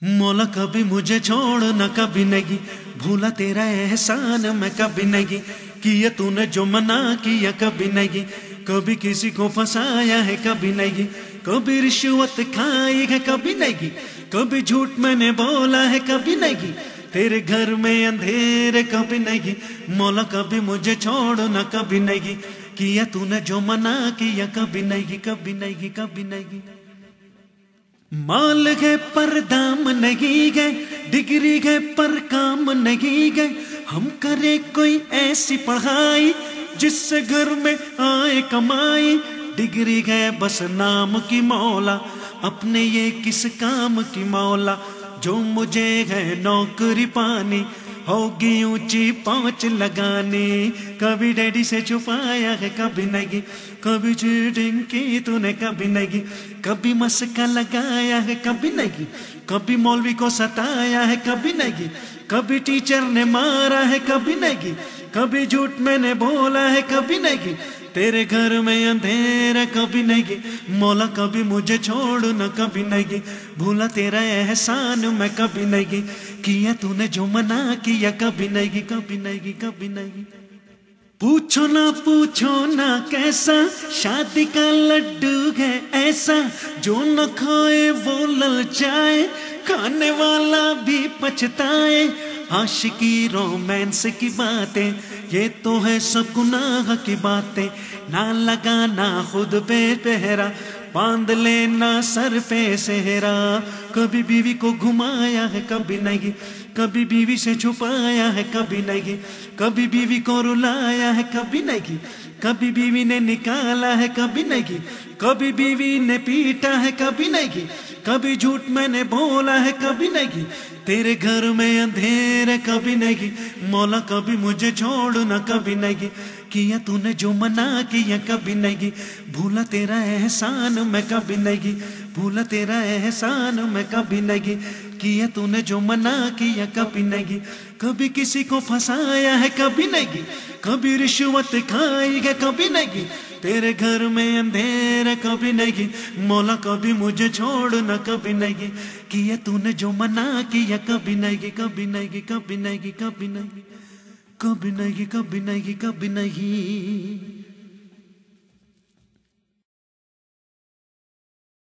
मौला कभी मुझे छोड़ न कभी नहीं, भूला तेरा एहसान मैं कभी नहीं, किया तूने जो मना किया कभी नहीं, कभी किसी को फंसाया है कभी नहीं, कभी रिश्वत खाई है कभी नहीं, कभी झूठ मैंने बोला है कभी नहीं, तेरे घर में अंधेरे कभी नहीं, मौला कभी मुझे छोड़ न कभी नहीं, किया तूने जो मना किया कभी नहीं, कभी नहीं, कभी नहीं। माल गए पर दाम नहीं गए, डिग्री गए पर काम नहीं गए, हम करे कोई ऐसी पढ़ाई जिससे घर में आए कमाई, डिग्री गए बस नाम की मौला, अपने ये किस काम की मौला, जो मुझे है नौकरी पानी, होगी ऊंची पहुंच लगानी, कभी डैडी से छुपाया है कभी नहीं, कभी चीटिंग की तूने कभी नहीं, कभी मस्का लगाया है कभी नहीं, कभी मौलवी को सताया है कभी नहीं, कभी टीचर ने मारा है कभी नहीं, कभी झूठ मैंने बोला है कभी नहीं, तेरे घर में अंधेरा कभी नहीं, मौला कभी मुझे छोड़ न कभी नहीं, भूला तेरा एहसान मैं कभी नहीं, किया तूने जो मना किया कभी नहीं, कभी नहीं, कभी नहीं। पूछो ना कैसा शादी का लड्डू है ऐसा, जो न खाए वो ललचाए, खाने वाला भी पछताए, आशिकी रोमांस की बातें ये तो है सब गुनाह की बातें, ना लगाना खुद पे पहरा, बांध लेना सर पे सेहरा, कभी बीवी को घुमाया है कभी नहीं, कभी बीवी से छुपाया है कभी नहीं, कभी बीवी को रुलाया है कभी नहीं, कभी बीवी ने निकाला है कभी नहीं, कभी बीवी ने पीटा है कभी नहीं, कभी झूठ मैंने बोला है कभी नहीं, तेरे घर में अंधेरे कभी नहीं, मौला कभी मुझे छोड़ न कभी नहीं, किया तूने जो मना किया कभी नहीं, भूला तेरा एहसान मैं कभी नहीं, भूला तेरा एहसान मैं कभी नहीं, किया तूने जो मना किया कभी नहीं, कभी किसी को फंसाया है कभी नहीं, कभी रिश्वत खाई है कभी नहीं, तेरे घर में अंधेरा कभी नहीं, मौला कभी मुझे छोड़ न कभी नहीं, किया तूने जो मना किया कभी नहीं, कभी नहीं, कभी नहीं, कभी नहीं, कभी नहीं, कभी नहीं, कभी नहीं।